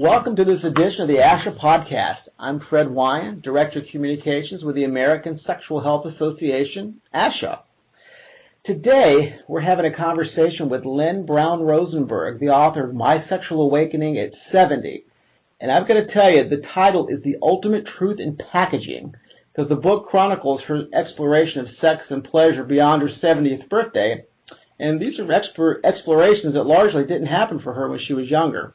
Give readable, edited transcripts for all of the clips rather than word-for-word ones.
Welcome to this edition of the ASHA podcast. I'm Fred Wyan, Director of Communications with the American Sexual Health Association, ASHA. Today, we're having a conversation with Lynn Brown Rosenberg, the author of My Sexual Awakening at 70. And I've got to tell you, the title is The Ultimate Truth in Packaging, because the book chronicles her exploration of sex and pleasure beyond her 70th birthday. And these are explorations that largely didn't happen for her when she was younger.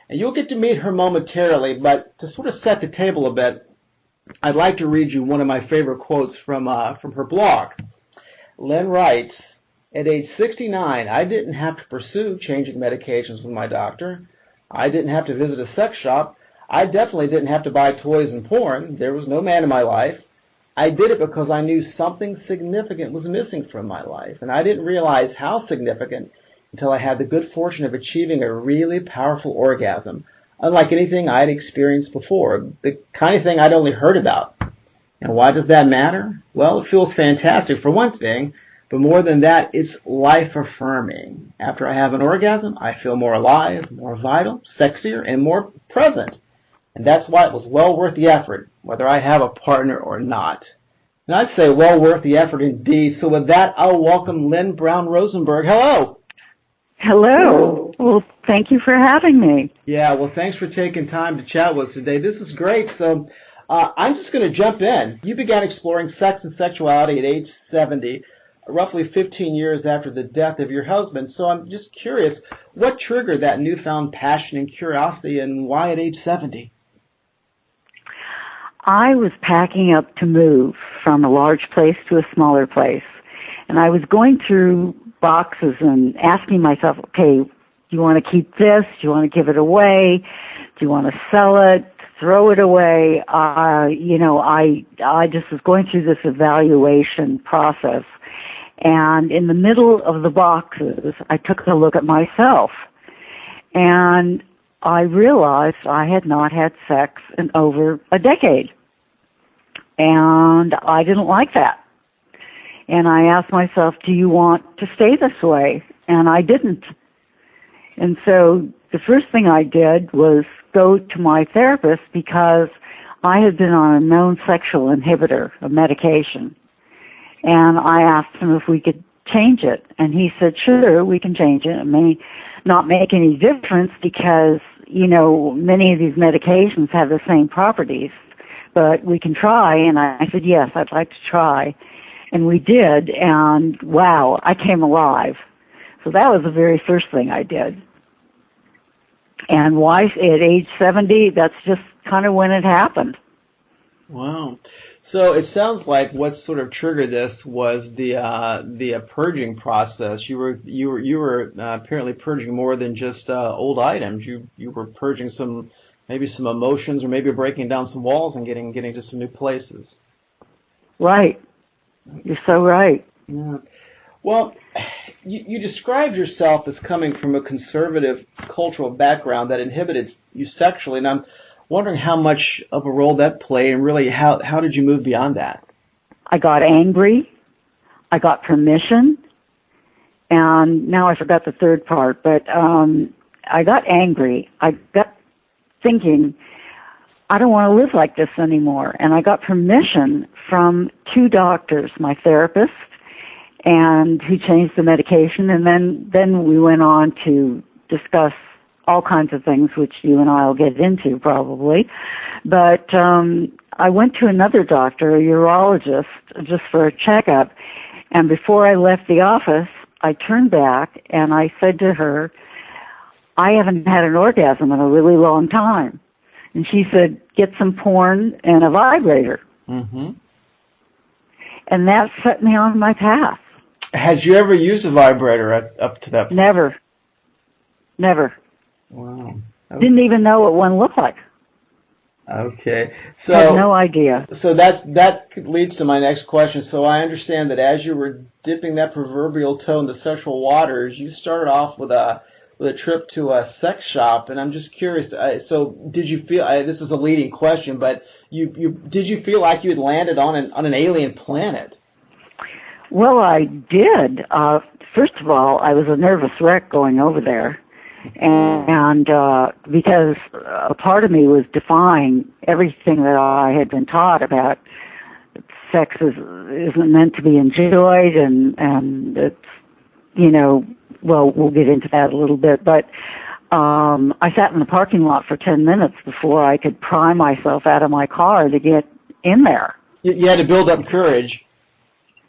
And you'll get to meet her momentarily, but to sort of set the table a bit, I'd like to read you one of my favorite quotes from her blog. Lynn writes, "At age 69, I didn't have to pursue changing medications with my doctor. I didn't have to visit a sex shop. I definitely didn't have to buy toys and porn. There was no man in my life. I did it because I knew something significant was missing from my life, and I didn't realize how significant until I had the good fortune of achieving a really powerful orgasm, unlike anything I had experienced before, the kind of thing I'd only heard about. And why does that matter? Well, it feels fantastic for one thing, but more than that, it's life-affirming. After I have an orgasm, I feel more alive, more vital, sexier, and more present. And that's why it was well worth the effort, whether I have a partner or not." And I'd say well worth the effort indeed. So with that, I'll welcome Lynn Brown Rosenberg. Hello. Hello. Well, thank you for having me. Yeah, well, thanks for taking time to chat with us today. This is great. So I'm just going to jump in. You began exploring sex and sexuality at age 70, roughly 15 years after the death of your husband. So I'm just curious, what triggered that newfound passion and curiosity, and why at age 70? I was packing up to move from a large place to a smaller place, and I was going through boxes and asking myself, okay, do you want to keep this? Do you want to give it away? Do you want to sell it? Throw it away? I just was going through this evaluation process. And in the middle of the boxes, I took a look at myself. And I realized I had not had sex in over a decade. And I didn't like that. And I asked myself, do you want to stay this way? And I didn't. And so the first thing I did was go to my therapist because I had been on a known sexual inhibitor, a medication. And I asked him if we could change it. And he said, sure, we can change it. It may not make any difference because, many of these medications have the same properties, but we can try. And I said, yes, I'd like to try. And we did, and wow, I came alive. So that was the very first thing I did. And why at age 70, that's just kind of when it happened. Wow. So it sounds like what sort of triggered this was the purging process. You were apparently purging more than just old items. You were purging some emotions, or maybe breaking down some walls and getting to some new places. Right. You're so right. Yeah. Well, you described yourself as coming from a conservative cultural background that inhibited you sexually, and I'm wondering how much of a role that played, and really how did you move beyond that? I got angry. I got permission. And now I forgot the third part, but I got angry. I got thinking, I don't want to live like this anymore. And I got permission from two doctors, my therapist, and who changed the medication. And then we went on to discuss all kinds of things, which you and I will get into probably. But I went to another doctor, a urologist, just for a checkup. And before I left the office, I turned back and I said to her, I haven't had an orgasm in a really long time. And she said, get some porn and a vibrator. Mm-hmm. And that set me on my path. Had you ever used a vibrator up to that point? Never. Wow. Okay. Didn't even know what one looked like. Okay. So had no idea. So that leads to my next question. So I understand that as you were dipping that proverbial toe in the sexual waters, you started off with a trip to a sex shop, and I'm just curious. So did you feel? This is a leading question, but did you feel like you had landed on an alien planet? Well, I did. First of all, I was a nervous wreck going over there. And because a part of me was defying everything that I had been taught about sex isn't meant to be enjoyed, and it's, well, we'll get into that a little bit, but I sat in the parking lot for 10 minutes before I could pry myself out of my car to get in there. You had to build up courage.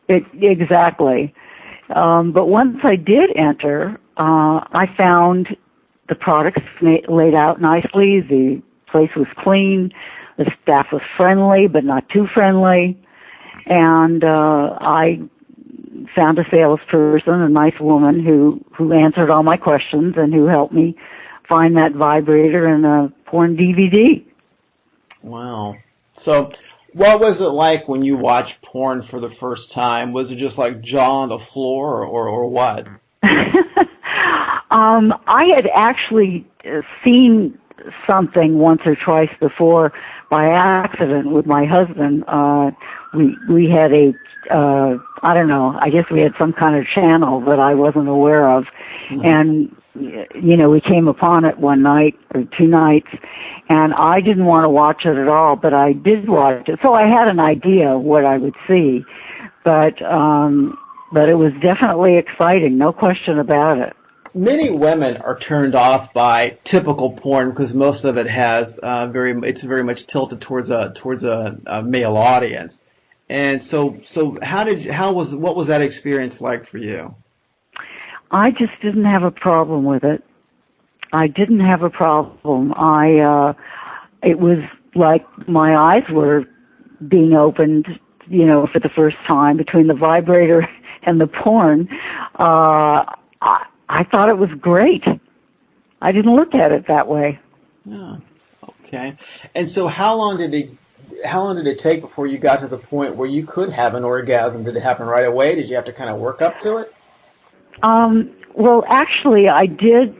Exactly. But once I did enter, I found the products laid out nicely. The place was clean. The staff was friendly, but not too friendly. And I found a salesperson, a nice woman who answered all my questions and who helped me find that vibrator and a porn DVD. Wow. So what was it like when you watched porn for the first time? Was it just like jaw on the floor or what? I had actually seen something once or twice before by accident with my husband. We had I don't know, I guess we had some kind of channel that I wasn't aware of. Mm-hmm. And, we came upon it one night or two nights, and I didn't want to watch it at all, but I did watch it. So I had an idea of what I would see, but it was definitely exciting, no question about it. Many women are turned off by typical porn because most of it has it's very much tilted towards a male audience. And so what was that experience like for you? I just didn't have a problem with it. I didn't have a problem. It was like my eyes were being opened, for the first time between the vibrator and the porn. I thought it was great. I didn't look at it that way. Yeah. Okay. And so how long did it take before you got to the point where you could have an orgasm? Did it happen right away? Did you have to kind of work up to it? Well, actually, I did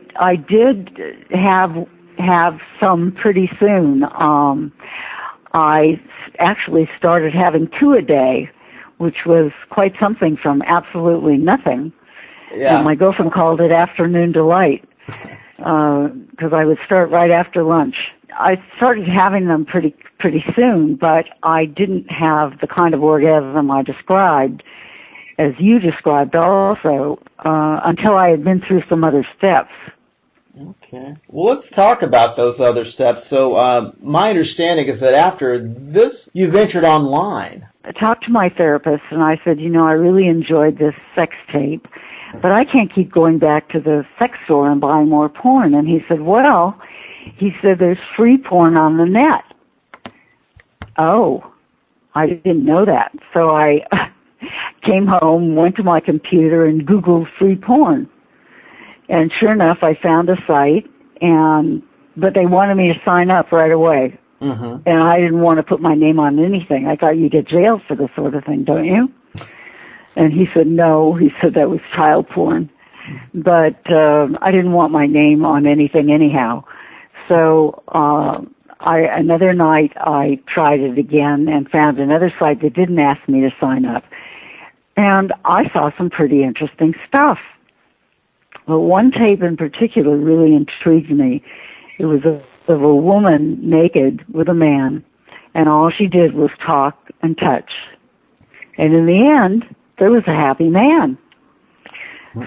have some pretty soon. I actually started having 2 a day, which was quite something from absolutely nothing. Yeah. And my girlfriend called it afternoon delight, because I would start right after lunch. I started having them pretty soon, but I didn't have the kind of orgasm I described, as you described also, until I had been through some other steps. Okay. Well, let's talk about those other steps. So my understanding is that after this, you ventured online. I talked to my therapist, and I said, I really enjoyed this sex tape, but I can't keep going back to the sex store and buying more porn. And he said, there's free porn on the net. Oh, I didn't know that. So I came home, went to my computer, and Googled free porn. And sure enough, I found a site, but they wanted me to sign up right away. Mm-hmm. And I didn't want to put my name on anything. I thought you get jailed for this sort of thing, don't you? And he said, no. He said that was child porn. But I didn't want my name on anything anyhow. So another night I tried it again and found another site that didn't ask me to sign up. And I saw some pretty interesting stuff. But one tape in particular really intrigued me. It was of a woman naked with a man, and all she did was talk and touch. And in the end, there was a happy man.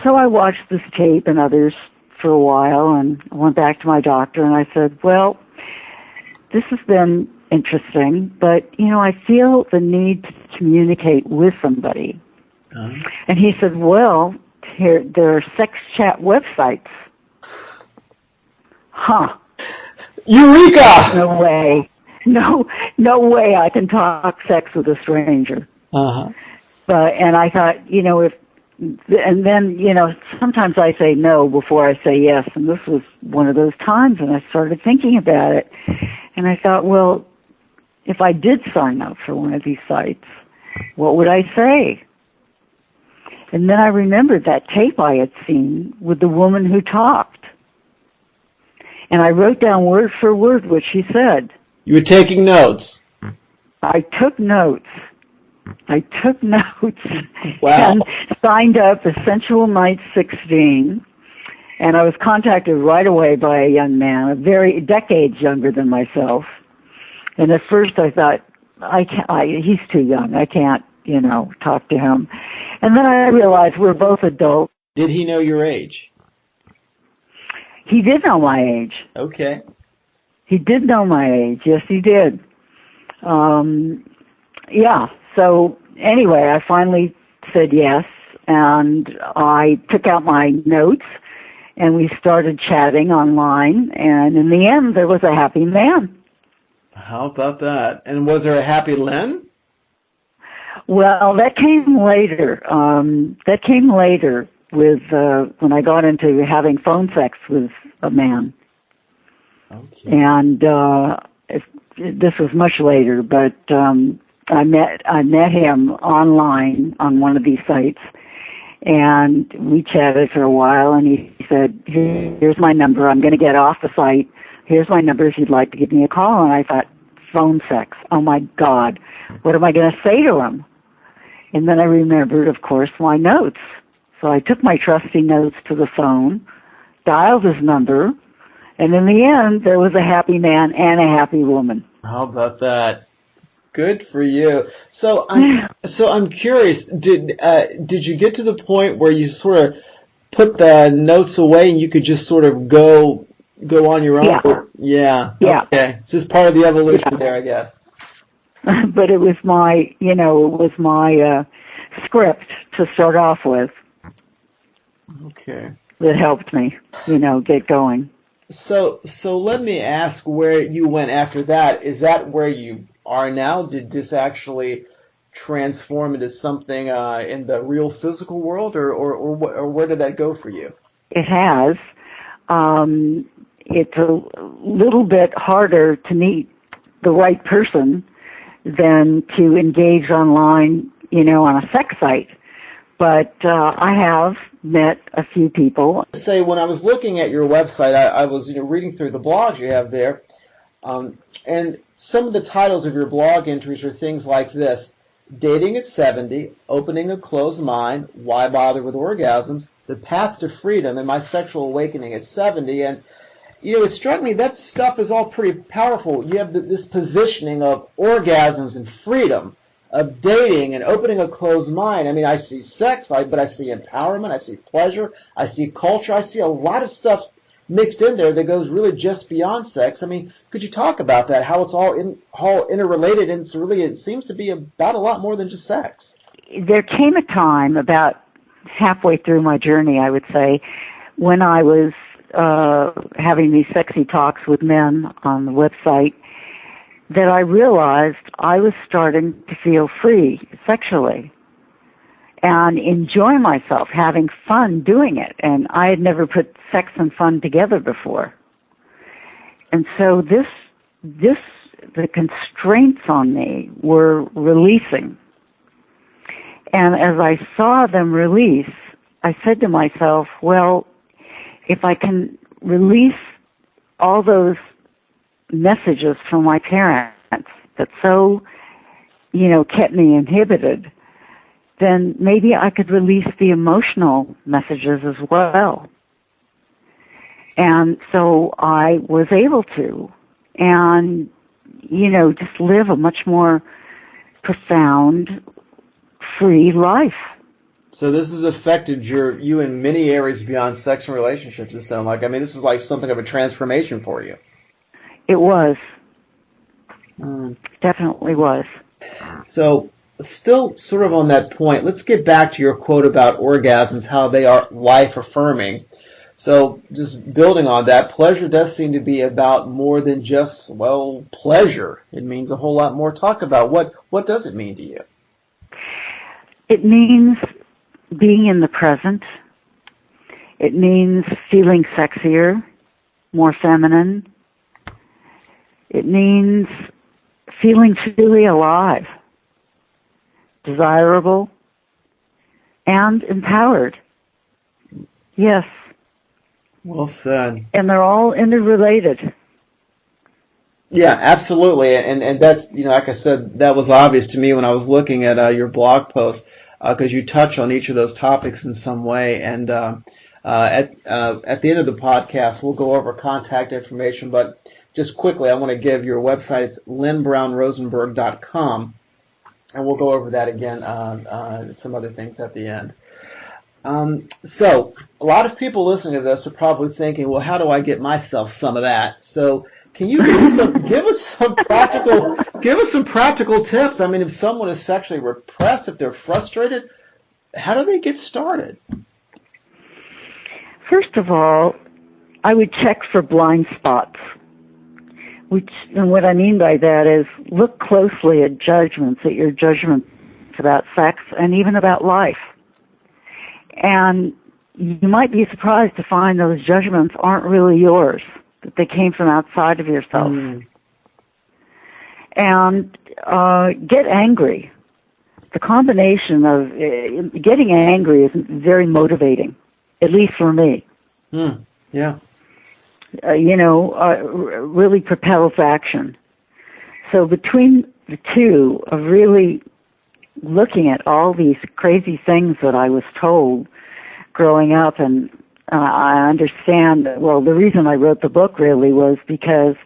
So I watched this tape and others for a while, and I went back to my doctor, and I said, well, this has been interesting, but, I feel the need to communicate with somebody. Uh-huh. And he said, well, there are sex chat websites. Huh. Eureka! No way. No way I can talk sex with a stranger. Uh-huh. And I thought, and then, sometimes I say no before I say yes, and this was one of those times, and I started thinking about it, and I thought, well, if I did sign up for one of these sites, what would I say? And then I remembered that tape I had seen with the woman who talked. And I wrote down word for word what she said. You were taking notes. I took notes. Wow. And signed up for Sensual Night 16 And I was contacted right away by a young man, decades younger than myself. And at first I thought, he's too young. I can't, talk to him. And then I realized we're both adults. Did he know your age? He did know my age. Okay. He did know my age. Yes, he did. Yeah. So anyway, I finally said yes, and I took out my notes, and we started chatting online, and in the end, there was a happy man. How about that? And was there a happy Lynn? Well, that came later. With when I got into having phone sex with a man. Okay. And this was much later, but I met him online on one of these sites, and we chatted for a while, and he said, here's my number. I'm going to get off the site. Here's my number if you'd like to give me a call. And I thought, phone sex. Oh, my God. What am I going to say to him? And then I remembered, of course, my notes. So I took my trusty notes to the phone, dialed his number, and in the end, there was a happy man and a happy woman. How about that? Good for you. So I'm curious. Did you get to the point where you sort of put the notes away and you could just sort of go on your own? Yeah. Okay. This is part of the evolution there, I guess. But it was my script to start off with. Okay. That helped me, get going. So let me ask where you went after that. Is that where you are now? Did this actually transform into something in the real physical world, or where did that go for you? It has. It's a little bit harder to meet the right person than to engage online, on a sex site. But I have met a few people. Say, when I was looking at your website, I was reading through the blogs you have there, and some of the titles of your blog entries are things like this: Dating at 70, Opening a Closed Mind, Why Bother with Orgasms, The Path to Freedom, and My Sexual Awakening at 70. And it struck me that stuff is all pretty powerful. You have this positioning of orgasms and freedom, of dating and opening a closed mind. I mean, I see sex, but I see empowerment, I see pleasure, I see culture, I see a lot of stuff mixed in there that goes really just beyond sex. I mean, could you talk about that, how it's all interrelated, and it seems to be about a lot more than just sex? There came a time about halfway through my journey, I would say, when I was having these sexy talks with men on the website, that I realized I was starting to feel free sexually and enjoy myself, having fun doing it. And I had never put sex and fun together before. And so the constraints on me were releasing. And as I saw them release, I said to myself, well, if I can release all those messages from my parents that so, kept me inhibited, then maybe I could release the emotional messages as well. And so I was able to, and, just live a much more profound, free life. So this has affected you in many areas beyond sex and relationships, it sounds like. I mean, this is like something of a transformation for you. It was. Definitely was. So still sort of on that point, let's get back to your quote about orgasms, how they are life-affirming. So just building on that, pleasure does seem to be about more than just, pleasure. It means a whole lot more. Talk about what does it mean to you? It means being in the present. It means feeling sexier, more feminine. It means feeling truly alive, desirable, and empowered. Yes. Well said. And they're all interrelated. Yeah, absolutely. And that's, like I said, that was obvious to me when I was looking at your blog post, because you touch on each of those topics in some way. And At the end of the podcast, we'll go over contact information, but just quickly, I want to give your website. It's lynnbrownrosenberg.com, and we'll go over that again, some other things at the end. So a lot of people listening to this are probably thinking, well, how do I get myself some of that? So can you give us some practical tips? I mean, if someone is sexually repressed, if they're frustrated, how do they get started? First of all, I would check for blind spots. And what I mean by that is look closely at your judgments about sex and even about life. And you might be surprised to find those judgments aren't really yours, that they came from outside of yourself. And get angry. The combination of getting angry is very motivating, at least for me. Yeah. Really propels action. So between the two of really looking at all these crazy things that I was told growing up, and I understand, well, the reason I wrote the book really was because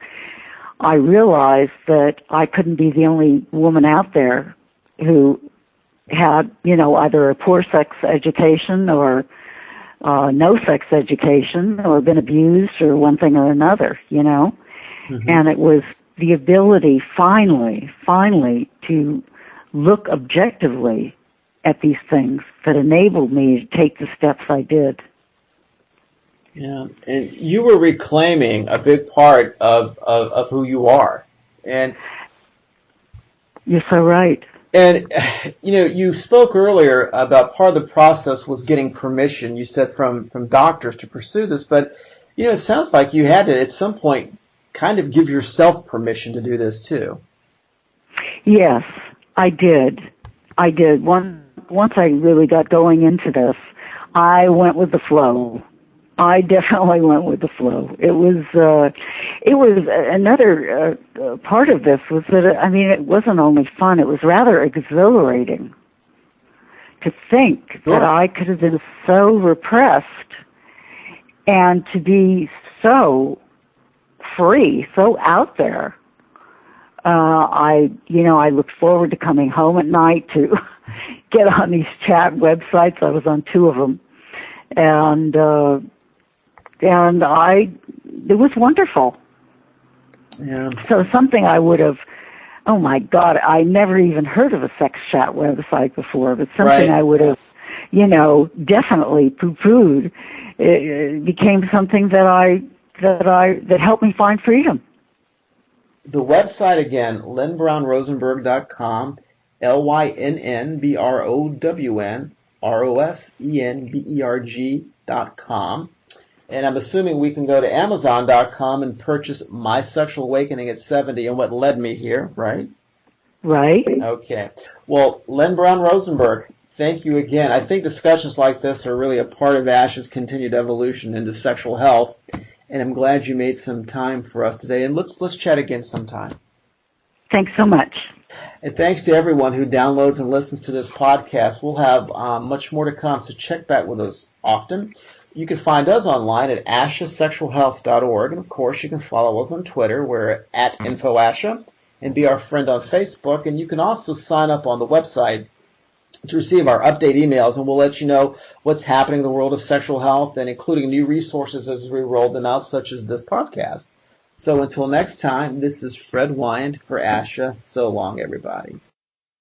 I realized that I couldn't be the only woman out there who had, either a poor sex education or no sex education or been abused or one thing or another, And it was the ability finally to look objectively at these things that enabled me to take the steps I did. Yeah, and you were reclaiming a big part of who you are. And you're so right. And, you spoke earlier about part of the process was getting permission, you said, from doctors to pursue this, but, it sounds like you had to, at some point, kind of give yourself permission to do this, too. Yes, I did. Once I really got going into this, I went with the flow. I definitely went with the flow. It was another part of this was that, it wasn't only fun, it was rather exhilarating to think that I could have been so repressed and to be so free, so out there. I looked forward to coming home at night to get on these chat websites. I was on 2 of them. And it was wonderful. Yeah. So something I would have, oh my God, I never even heard of a sex chat website before, but something I would have, definitely poo-pooed. It became something that helped me find freedom. The website again, lynnbrownrosenberg.com, lynnbrownrosenberg.com. And I'm assuming we can go to Amazon.com and purchase My Sexual Awakening at 70 and What Led Me Here, right? Right. Okay. Well, Lynn Brown Rosenberg, thank you again. I think discussions like this are really a part of ASHA's continued evolution into sexual health, and I'm glad you made some time for us today. And let's chat again sometime. Thanks so much. And thanks to everyone who downloads and listens to this podcast. We'll have much more to come, so check back with us often. You can find us online at ashasexualhealth.org, and of course you can follow us on Twitter. We're at InfoASHA, and be our friend on Facebook. And you can also sign up on the website to receive our update emails, and we'll let you know what's happening in the world of sexual health, and including new resources as we roll them out, such as this podcast. So until next time, this is Fred Wyand for ASHA. So long, everybody.